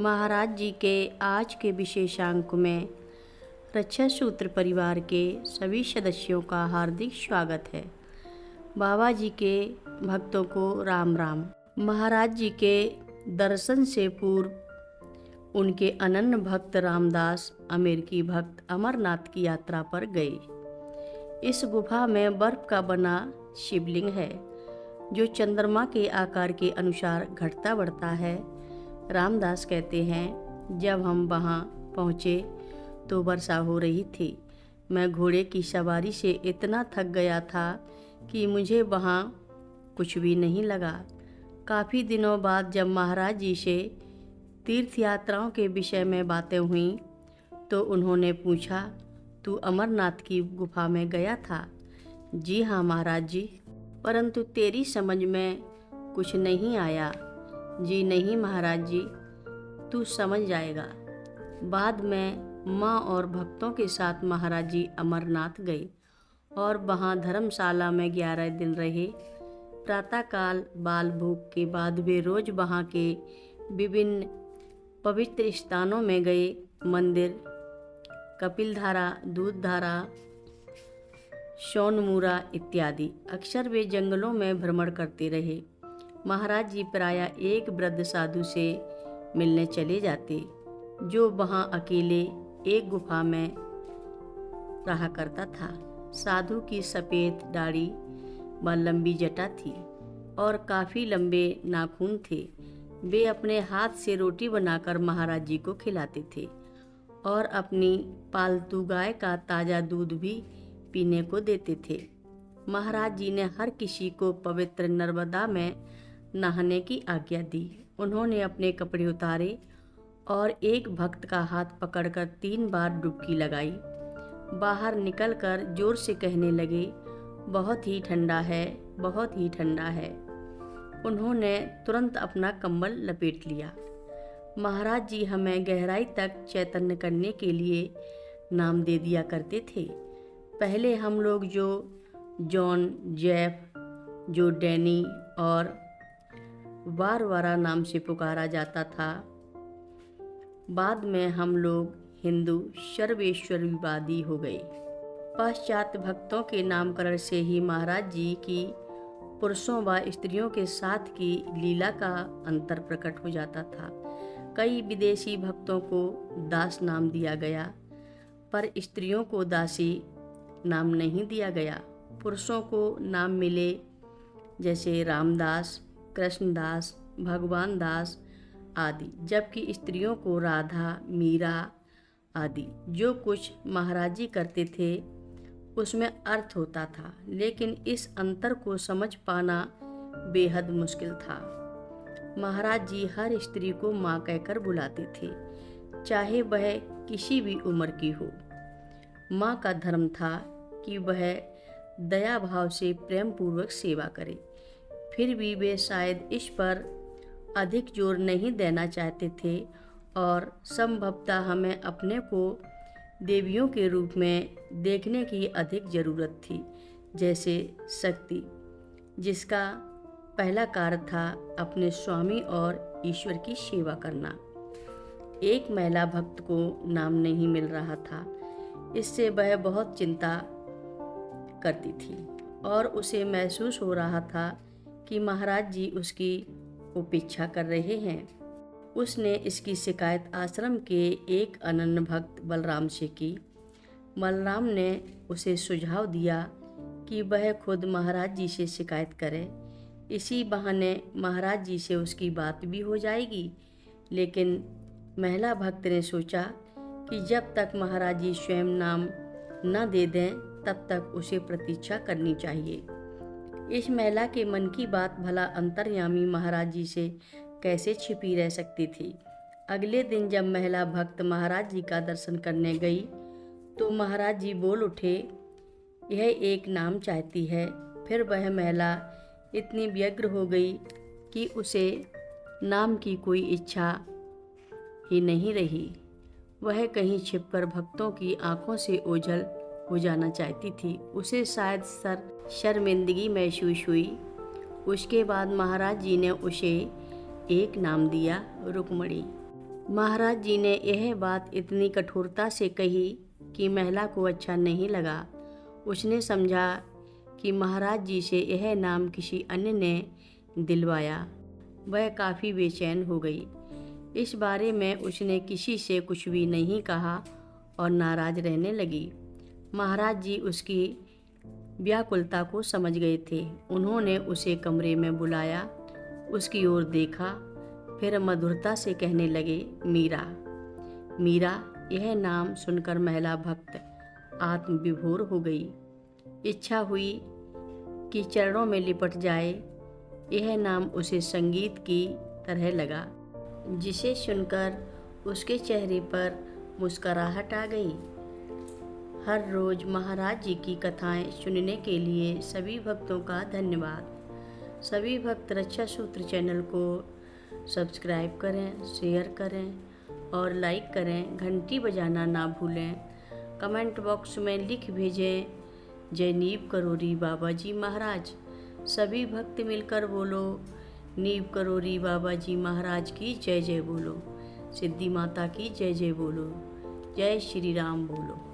महाराज जी के आज के विशेषांक में रक्षा सूत्र परिवार के सभी सदस्यों का हार्दिक स्वागत है। बाबा जी के भक्तों को राम राम। महाराज जी के दर्शन से पूर्व उनके अनन्य भक्त रामदास अमेरिकी भक्त अमरनाथ की यात्रा पर गए। इस गुफा में बर्फ का बना शिवलिंग है जो चंद्रमा के आकार के अनुसार घटता बढ़ता है। रामदास कहते हैं, जब हम वहाँ पहुँचे तो वर्षा हो रही थी। मैं घोड़े की सवारी से इतना थक गया था कि मुझे वहाँ कुछ भी नहीं लगा। काफ़ी दिनों बाद जब महाराज जी से तीर्थ यात्राओं के विषय में बातें हुईं तो उन्होंने पूछा, तू अमरनाथ की गुफा में गया था? जी हाँ महाराज जी, परंतु तेरी समझ में कुछ नहीं आया। जी नहीं महाराज जी, तू समझ जाएगा। बाद में माँ और भक्तों के साथ महाराज जी अमरनाथ गए और वहाँ धर्मशाला में 11 दिन रहे। प्रातःकाल बाल भोग के बाद वे रोज वहाँ के विभिन्न पवित्र स्थानों में गए। मंदिर, कपिलधारा, दूधधारा, सोनमुरा इत्यादि। अक्सर वे जंगलों में भ्रमण करते रहे। महाराज जी प्रायः एक वृद्ध साधु से मिलने चले जाते जो वहाँ अकेले एक गुफा में रहा करता था। साधु की सफ़ेद दाढ़ी व लंबी जटा थी और काफ़ी लंबे नाखून थे। वे अपने हाथ से रोटी बनाकर महाराज जी को खिलाते थे और अपनी पालतू गाय का ताज़ा दूध भी पीने को देते थे। महाराज जी ने हर किसी को पवित्र नर्मदा में नहाने की आज्ञा दी। उन्होंने अपने कपड़े उतारे और एक भक्त का हाथ पकड़कर 3 बार डुबकी लगाई। बाहर निकलकर जोर से कहने लगे, बहुत ही ठंडा है, बहुत ही ठंडा है। उन्होंने तुरंत अपना कंबल लपेट लिया। महाराज जी हमें गहराई तक चैतन्य करने के लिए नाम दे दिया करते थे। पहले हम लोग जो जॉन, जेफ, जो डैनी और वारवारा नाम से पुकारा जाता था। बाद में हम लोग हिंदू सर्वेश्वरवादी हो गए। पाश्चात्य भक्तों के नामकरण से ही महाराज जी की पुरुषों व स्त्रियों के साथ की लीला का अंतर प्रकट हो जाता था। कई विदेशी भक्तों को दास नाम दिया गया, पर स्त्रियों को दासी नाम नहीं दिया गया। पुरुषों को नाम मिले जैसे रामदास, कृष्णदास, भगवान दास आदि, जबकि स्त्रियों को राधा, मीरा आदि। जो कुछ महाराज जी करते थे उसमें अर्थ होता था, लेकिन इस अंतर को समझ पाना बेहद मुश्किल था। महाराज जी हर स्त्री को माँ कहकर बुलाते थे, चाहे वह किसी भी उम्र की हो। माँ का धर्म था कि वह दया भाव से प्रेम पूर्वक सेवा करे। फिर भी वे शायद इस पर अधिक जोर नहीं देना चाहते थे और संभवतः हमें अपने को देवियों के रूप में देखने की अधिक ज़रूरत थी, जैसे शक्ति, जिसका पहला कार्य था अपने स्वामी और ईश्वर की सेवा करना। एक महिला भक्त को नाम नहीं मिल रहा था। इससे वह बहुत चिंता करती थी और उसे महसूस हो रहा था कि महाराज जी उसकी उपेक्षा कर रहे हैं। उसने इसकी शिकायत आश्रम के एक अनन्य भक्त बलराम से की। बलराम ने उसे सुझाव दिया कि वह खुद महाराज जी से शिकायत करे। इसी बहाने महाराज जी से उसकी बात भी हो जाएगी। लेकिन महिला भक्त ने सोचा कि जब तक महाराज जी स्वयं नाम न दे दें तब तक उसे प्रतीक्षा करनी चाहिए। इस महिला के मन की बात भला अंतर्यामी महाराज जी से कैसे छिपी रह सकती थी। अगले दिन जब महिला भक्त महाराज जी का दर्शन करने गई तो महाराज जी बोल उठे, यह एक नाम चाहती है। फिर वह महिला इतनी व्यग्र हो गई कि उसे नाम की कोई इच्छा ही नहीं रही। वह कहीं छिपकर भक्तों की आंखों से ओझल हो जाना चाहती थी। उसे शायद शर्मिंदगी महसूस हुई। उसके बाद महाराज जी ने उसे एक नाम दिया, रुक्मणी। महाराज जी ने यह बात इतनी कठोरता से कही कि महिला को अच्छा नहीं लगा। उसने समझा कि महाराज जी से यह नाम किसी अन्य ने दिलवाया। वह काफ़ी बेचैन हो गई। इस बारे में उसने किसी से कुछ भी नहीं कहा और नाराज रहने लगी। महाराज जी उसकी व्याकुलता को समझ गए थे। उन्होंने उसे कमरे में बुलाया, उसकी ओर देखा, फिर मधुरता से कहने लगे, मीरा। मीरा, यह नाम सुनकर महिला भक्त आत्मविभोर हो गई। इच्छा हुई कि चरणों में लिपट जाए। यह नाम उसे संगीत की तरह लगा, जिसे सुनकर उसके चेहरे पर मुस्कुराहट आ गई। हर रोज़ महाराज जी की कथाएं सुनने के लिए सभी भक्तों का धन्यवाद। सभी भक्त रक्षा सूत्र चैनल को सब्सक्राइब करें, शेयर करें और लाइक करें। घंटी बजाना ना भूलें। कमेंट बॉक्स में लिख भेजें, जय नीव करोरी बाबा जी महाराज। सभी भक्त मिलकर बोलो, नीव करोरी बाबा जी महाराज की जय जय बोलो। सिद्धि माता की जय जय बोलो। जय श्री राम बोलो।